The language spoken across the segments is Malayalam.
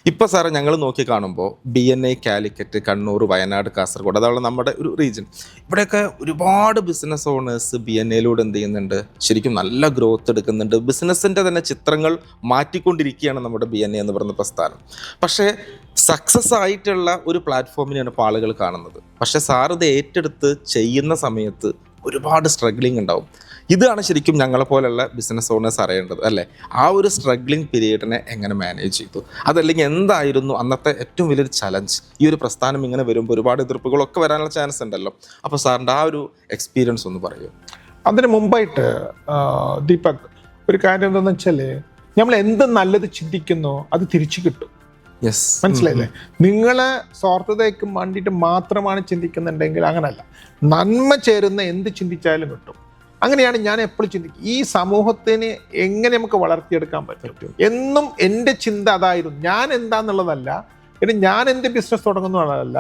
ഇപ്പോൾ സാറേ ഞങ്ങൾ നോക്കി കാണുമ്പോൾ BNI, കാലിക്കറ്റ്, കണ്ണൂർ, വയനാട്, കാസർഗോഡ്, അതാണ് നമ്മുടെ ഒരു റീജിയൻ. ഇവിടെയൊക്കെ ഒരുപാട് ബിസിനസ് ഓണേഴ്സ് BNIയിലൂടെ എന്ത് ചെയ്യുന്നുണ്ട്, ശരിക്കും നല്ല ഗ്രോത്ത് എടുക്കുന്നുണ്ട്. ബിസിനസ്സിൻ്റെ തന്നെ ചിത്രങ്ങൾ മാറ്റിക്കൊണ്ടിരിക്കുകയാണ് നമ്മുടെ BNI എന്ന് പറയുന്ന പ്രസ്ഥാനം. പക്ഷേ സക്സസ് ആയിട്ടുള്ള ഒരു പ്ലാറ്റ്ഫോമിനെയാണ് ഇപ്പോൾ ആളുകൾ കാണുന്നത്. പക്ഷേ സാർ ഇത് ഏറ്റെടുത്ത് ചെയ്യുന്ന സമയത്ത് ഒരുപാട് സ്ട്രഗ്ലിംഗ് ഉണ്ടാവും. ഇതാണ് ശരിക്കും ഞങ്ങളെപ്പോലുള്ള ബിസിനസ് ഓണേഴ്സ് അറിയേണ്ടത്, അല്ലേ? ആ ഒരു സ്ട്രഗ്ലിംഗ് പീരീഡിനെ എങ്ങനെ മാനേജ് ചെയ്തു, അതല്ലെങ്കിൽ എന്തായിരുന്നു അന്നത്തെ ഏറ്റവും വലിയൊരു ചലഞ്ച്? ഈ ഒരു പ്രസ്ഥാനം ഇങ്ങനെ വരുമ്പോൾ ഒരുപാട് എതിർപ്പുകളൊക്കെ വരാനുള്ള ചാൻസ് ഉണ്ടല്ലോ. അപ്പോൾ സാറിൻ്റെ ആ ഒരു എക്സ്പീരിയൻസ് ഒന്ന് പറയൂ. അതിന് മുമ്പായിട്ട് ദീപക്, ഒരു കാര്യം എന്താണെന്ന് വെച്ചാൽ, നമ്മൾ എന്ത് നല്ലത് ചിന്തിക്കുന്നോ അത് തിരിച്ചു കിട്ടും. മനസ്സിലായില്ലേ? നിങ്ങളെ സ്വാർത്ഥതയ്ക്ക് വേണ്ടിയിട്ട് മാത്രമാണ് ചിന്തിക്കുന്നുണ്ടെങ്കിൽ അങ്ങനല്ല, നന്മ ചേരുന്ന എന്ത് ചിന്തിച്ചാലും കിട്ടും. അങ്ങനെയാണ് ഞാൻ എപ്പോഴും ചിന്തിക്കും, ഈ സമൂഹത്തിന് എങ്ങനെ നമുക്ക് വളർത്തിയെടുക്കാൻ പറ്റും എന്നും എൻ്റെ ചിന്ത അതായിരുന്നു. ഞാൻ എന്താന്നുള്ളതല്ല, പിന്നെ ഞാൻ എൻ്റെ ബിസിനസ് തുടങ്ങുന്നതല്ല,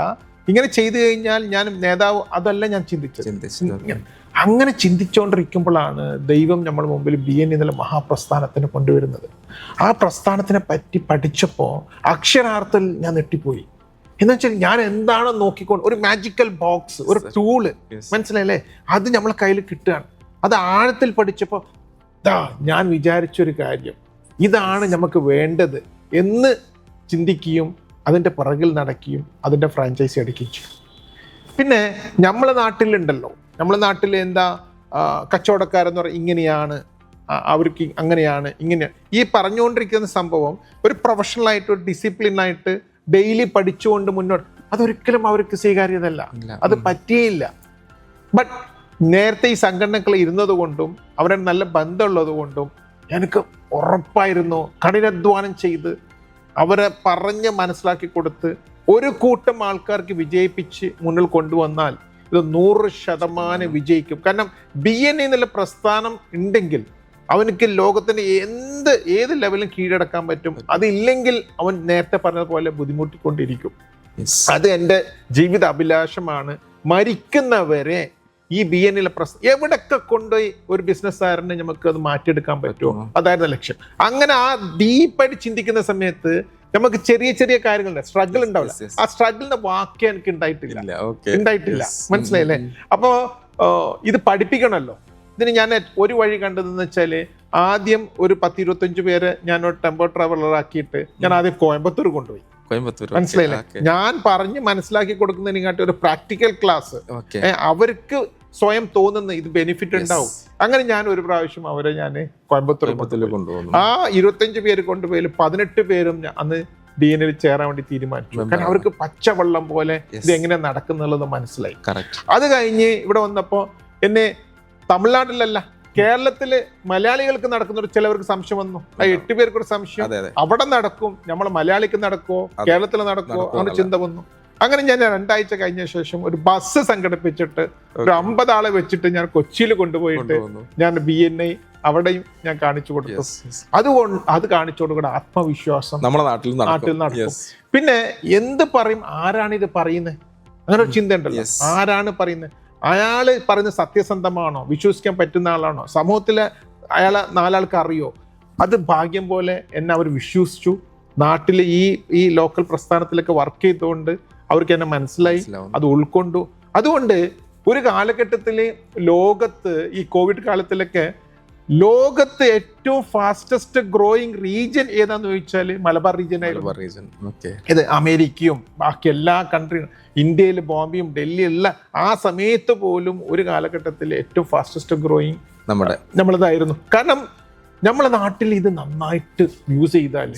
ഇങ്ങനെ ചെയ്തു കഴിഞ്ഞാൽ ഞാൻ നേതാവ്, അതല്ല ഞാൻ ചിന്തിച്ചത്. അങ്ങനെ ചിന്തിച്ചുകൊണ്ടിരിക്കുമ്പോഴാണ് ദൈവം നമ്മുടെ മുമ്പിൽ BNI എന്നുള്ള മഹാപ്രസ്ഥാനത്തിന് കൊണ്ടുവരുന്നത്. ആ പ്രസ്ഥാനത്തിനെ പറ്റി പഠിച്ചപ്പോൾ അക്ഷരാർത്ഥത്തിൽ ഞാൻ നെട്ടിപ്പോയി. എന്ന് വെച്ചാൽ ഞാൻ എന്താണോ നോക്കിക്കൊണ്ട്, ഒരു മാജിക്കൽ ബോക്സ്, ഒരു ടൂള്, മനസ്സിലായില്ലേ, അത് നമ്മളെ കയ്യിൽ കിട്ടുകയാണ്. അത് ആഴത്തിൽ പഠിച്ചപ്പോൾ ഞാൻ വിചാരിച്ചൊരു കാര്യം ഇതാണ് നമുക്ക് വേണ്ടത് എന്ന് ചിന്തിക്കുകയും അതിൻ്റെ പിറകിൽ നടക്കുകയും അതിൻ്റെ ഫ്രാഞ്ചൈസി അടിക്കുകയും ചെയ്യും. പിന്നെ നമ്മളെ നാട്ടിലുണ്ടല്ലോ, നമ്മളെ നാട്ടിൽ എന്താ കച്ചവടക്കാരെന്ന് പറഞ്ഞാൽ ഇങ്ങനെയാണ്, അവർക്ക് അങ്ങനെയാണ്, ഇങ്ങനെയാണ്. ഈ പറഞ്ഞുകൊണ്ടിരിക്കുന്ന സംഭവം ഒരു പ്രൊഫഷണലായിട്ട്, ഒരു ഡിസിപ്ലിനായിട്ട് ഡെയിലി പഠിച്ചുകൊണ്ട് മുന്നോട്ട്, അതൊരിക്കലും അവർക്ക് സ്വീകാര്യതല്ല, അത് പറ്റിയില്ല. ബട്ട് നേരത്തെ ഈ സംഘടനകൾ ഇരുന്നത് കൊണ്ടും അവരുടെ നല്ല ബന്ധമുള്ളത് കൊണ്ടും എനിക്ക് ഉറപ്പായിരുന്നു, കഠിനാധ്വാനം ചെയ്ത് അവരെ പറഞ്ഞ് മനസ്സിലാക്കി കൊടുത്ത് ഒരു കൂട്ടം ആൾക്കാർക്ക് വിജയിപ്പിച്ച് മുന്നിൽ കൊണ്ടുവന്നാൽ ഇത് 100% വിജയിക്കും. കാരണം BNI എന്നുള്ള പ്രസ്ഥാനം ഉണ്ടെങ്കിൽ അവനക്ക് ലോകത്തിന് ഏത് ലെവലും കീഴടക്കാൻ പറ്റും. അതില്ലെങ്കിൽ അവൻ നേരത്തെ പറഞ്ഞതുപോലെ ബുദ്ധിമുട്ടിക്കൊണ്ടിരിക്കും. അത് എൻ്റെ ജീവിത അഭിലാഷമാണ്. മരിക്കുന്നവരെ ഈ BNIയിലെ എവിടൊക്കെ കൊണ്ടുപോയി ഒരു ബിസിനസ്സുകാരനെ നമുക്ക് അത് മാറ്റിയെടുക്കാൻ പറ്റുമോ, അതായിരുന്നു ലക്ഷ്യം. അങ്ങനെ ആ ഡീപ്പായിട്ട് ചിന്തിക്കുന്ന സമയത്ത് നമുക്ക് ചെറിയ ചെറിയ കാര്യങ്ങളുണ്ട്, സ്ട്രഗിൾ ഉണ്ടാവില്ല. ആ സ്ട്രഗിളിന്റെ വാക്യം എനിക്ക് ഉണ്ടായിട്ടില്ല. മനസ്സിലായില്ലേ? അപ്പോ ഇത് പഠിപ്പിക്കണമല്ലോ. ഇതിന് ഞാൻ ഒരു വഴി കണ്ടതെന്ന് വെച്ചാല്, ആദ്യം ഒരു 10-25 പേരെ ഞാൻ ഒരു ടെമ്പോ ട്രാവലർ ആക്കിയിട്ട് ഞാൻ ആദ്യം കോയമ്പത്തൂർ കൊണ്ടുപോയി. മനസ്സിലായില്ലേ? ഞാൻ പറഞ്ഞ് മനസ്സിലാക്കി കൊടുക്കുന്നതിനെക്കാട്ടി ഒരു പ്രാക്ടിക്കൽ ക്ലാസ് അവർക്ക് സ്വയം തോന്നുന്ന ഇത് ബെനിഫിറ്റ് ഉണ്ടാവും. അങ്ങനെ ഞാൻ ഒരു പ്രാവശ്യം അവരെ ഞാൻ കോയമ്പത്തൂർ കൊണ്ടുപോകുന്നു. ആ 25 പേര് കൊണ്ടുപോയി 18 പേരും അന്ന് BNIയിൽ ചേരാൻ വേണ്ടി തീരുമാനിച്ചു. കാരണം അവർക്ക് പച്ചവെള്ളം പോലെ ഇത് എങ്ങനെ നടക്കുന്നുള്ളത് മനസ്സിലായി. അത് കഴിഞ്ഞ് ഇവിടെ വന്നപ്പോ എന്നെ തമിഴ്നാട്ടിലല്ല, കേരളത്തില് മലയാളികൾക്ക് നടക്കുന്ന ചിലവർക്ക് സംശയം വന്നു. 8 പേർക്ക് ഒരു സംശയം, അവിടെ നടക്കും, നമ്മളെ മലയാളിക്ക് നടക്കുമോ, കേരളത്തിൽ നടക്കുമോ, അങ്ങനെ ചിന്ത വന്നു. അങ്ങനെ ഞാൻ 2 ആഴ്ച കഴിഞ്ഞ ശേഷം ഒരു ബസ് സംഘടിപ്പിച്ചിട്ട് ഒരു 50 ആളെ വെച്ചിട്ട് ഞാൻ കൊച്ചിയിൽ കൊണ്ടുപോയിട്ട് ഞാൻ BNI അവിടെയും ഞാൻ കാണിച്ചു കൊടുത്തു. അത് കാണിച്ചോടുകൂടെ ആത്മവിശ്വാസം നമ്മുടെ നാട്ടിൽ നടക്കും. പിന്നെ എന്ത് പറയും, ആരാണിത് പറയുന്നത്, അങ്ങനെ ഒരു ചിന്ത ഉണ്ടല്ലോ. ആരാണ് പറയുന്നത്, അയാള് പറയുന്നത് സത്യസന്ധമാണോ, വിശ്വസിക്കാൻ പറ്റുന്ന ആളാണോ, സമൂഹത്തിലെ അയാളെ 4 ആൾക്ക് അറിയോ? അത് ഭാഗ്യം പോലെ എന്നെ അവർ വിശ്വസിച്ചു. നാട്ടിൽ ഈ ലോക്കൽ പ്രസ്ഥാനത്തിലൊക്കെ വർക്ക് ചെയ്തുകൊണ്ട് അവർക്ക് എന്നെ മനസ്സിലായി, അത് ഉൾക്കൊണ്ടു. അതുകൊണ്ട് ഒരു കാലഘട്ടത്തിൽ ലോകത്ത്, ഈ കോവിഡ് കാലത്തിലൊക്കെ ലോകത്ത് ഏറ്റവും ഫാസ്റ്റസ്റ്റ് ഗ്രോയിങ് റീജിയൻ ഏതാന്ന് ചോദിച്ചാൽ മലബാർ റീജിയൻ ആയിരുന്നു. ഇത് അമേരിക്കയും ബാക്കി എല്ലാ കൺട്രിയും, ഇന്ത്യയിൽ ബോംബെയും ഡൽഹിയും എല്ലാം ആ സമയത്ത് പോലും ഒരു കാലഘട്ടത്തിൽ ഏറ്റവും ഫാസ്റ്റസ്റ്റ് ഗ്രോയിങ് നമ്മളതായിരുന്നു. കാരണം നമ്മളെ നാട്ടിൽ ഇത് നന്നായിട്ട് യൂസ് ചെയ്താൽ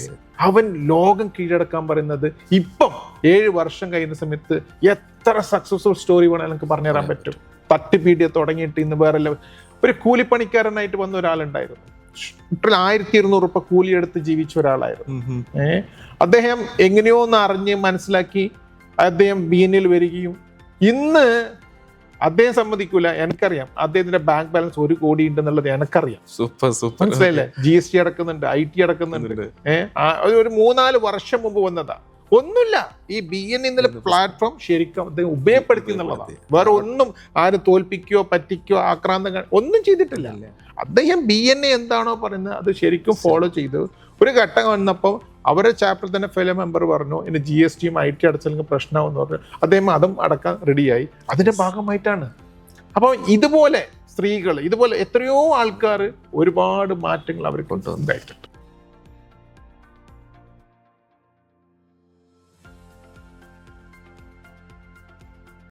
അവൻ ലോകം കീഴടക്കാൻ പറയുന്നത്. ഇപ്പം 7 വർഷം കഴിയുന്ന സമയത്ത് എത്ര സക്സസ്ഫുൾ സ്റ്റോറി വേണമെങ്കിൽ എനിക്ക് പറഞ്ഞു തരാൻ പറ്റും. തട്ടിപ്പീഡിയ തുടങ്ങിയിട്ട് ഇന്ന് വേറെ ഒരു കൂലിപ്പണിക്കാരനായിട്ട് വന്ന ഒരാളുണ്ടായിരുന്നു. 1200 രൂപ കൂലിയെടുത്ത് ജീവിച്ച ഒരാളായിരുന്നു. അദ്ദേഹം എങ്ങനെയോ ഒന്ന് അറിഞ്ഞ് മനസ്സിലാക്കി അദ്ദേഹം BNIയിൽ വരികയും ഇന്ന് അദ്ദേഹം സമ്മതിക്കൂല, എനിക്കറിയാം അദ്ദേഹത്തിന്റെ ബാങ്ക് ബാലൻസ് 1 കോടി ഉണ്ടെന്നുള്ളത് എനിക്കറിയാം. മനസ്സിലായില്ലേ? GST അടക്കുന്നുണ്ട്, IT അടക്കുന്നുണ്ട്. ഒരു 3-4 വർഷം മുമ്പ് വന്നതാ. ഒന്നുമില്ല, ഈ BNI എന്നുള്ള പ്ലാറ്റ്ഫോം ശരിക്കും അദ്ദേഹം ഉപയോഗപ്പെടുത്തി എന്നുള്ളതാണ്. വേറെ ഒന്നും ആരും തോൽപ്പിക്കുകയോ പറ്റിക്കുകയോ ആക്രാന്തം ഒന്നും ചെയ്തിട്ടില്ല. അദ്ദേഹം BNI എന്താണോ പറയുന്നത് അത് ശരിക്കും ഫോളോ ചെയ്തു. ഒരു ഘട്ടം വന്നപ്പോൾ അവരെ ചാപ്റ്ററിൽ തന്നെ ഫെലോ മെമ്പർ പറഞ്ഞു ഇനി GSTയും IT അടച്ചില്ലെങ്കിൽ പ്രശ്നമാവെന്ന് പറഞ്ഞു. അദ്ദേഹം അതും അടക്കാൻ റെഡിയായി. അതിന്റെ ഭാഗമായിട്ടാണ്. അപ്പോൾ ഇതുപോലെ സ്ത്രീകൾ, ഇതുപോലെ എത്രയോ ആൾക്കാർ ഒരുപാട് മാറ്റങ്ങൾ അവർ കൊണ്ടുവന്നിട്ടുണ്ട്.